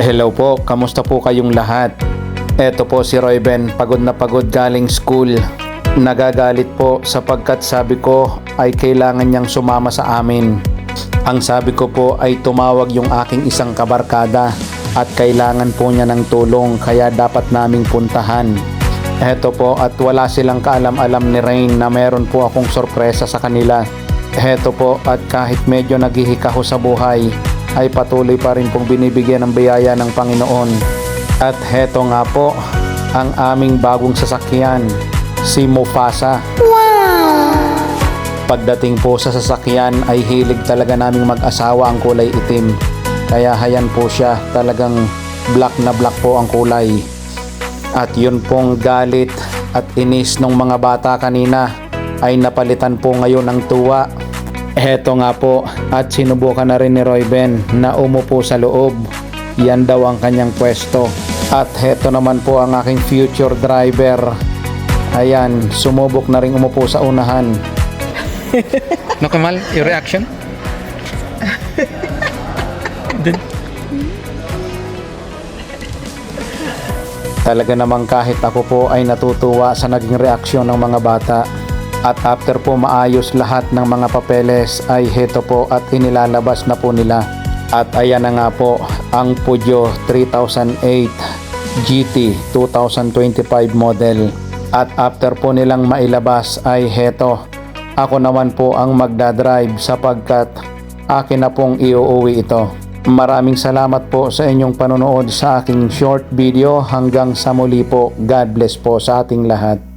Hello po, kamusta po kayong lahat? Eto po si Royben, pagod na pagod galing school. Nagagalit po sapagkat sabi ko ay kailangan niyang sumama sa amin. Ang sabi ko po ay tumawag yung aking isang kabarkada at kailangan po niya ng tulong kaya dapat naming puntahan. Eto po at wala silang kaalam-alam ni Rain na meron po akong sorpresa sa kanila. Eto po at kahit medyo naghihikaho sa buhay ay patuloy pa rin pong binibigyan ng biyaya ng Panginoon. At heto nga po ang aming bagong sasakyan, si Mufasa. Pagdating po sa sasakyan ay hilig talaga naming mag-asawa ang kulay itim. Kaya hayan po siya, talagang black na black po ang kulay. At yun pong galit at inis ng mga bata kanina ay napalitan po ngayon ng tuwa. Heto nga po at sinubukan na rin ni Royben na umupo sa loob. Yan daw ang kanyang pwesto. At heto naman po ang aking future driver. Ayan, sumubok na rin umupo sa unahan. No, Kamal, your reaction? Talaga namang kahit ako po ay natutuwa sa naging reaksyon ng mga bata. At after po maayos lahat ng mga papeles ay heto po at inilalabas na po nila. At ayan na nga po ang Peugeot 3008 GT 2025 model. At after po nilang mailabas ay heto, ako naman po ang magdadrive sapagkat akin na pong iuuwi ito. Maraming salamat po sa inyong panonood sa aking short video. Hanggang sa muli po. God bless po sa ating lahat.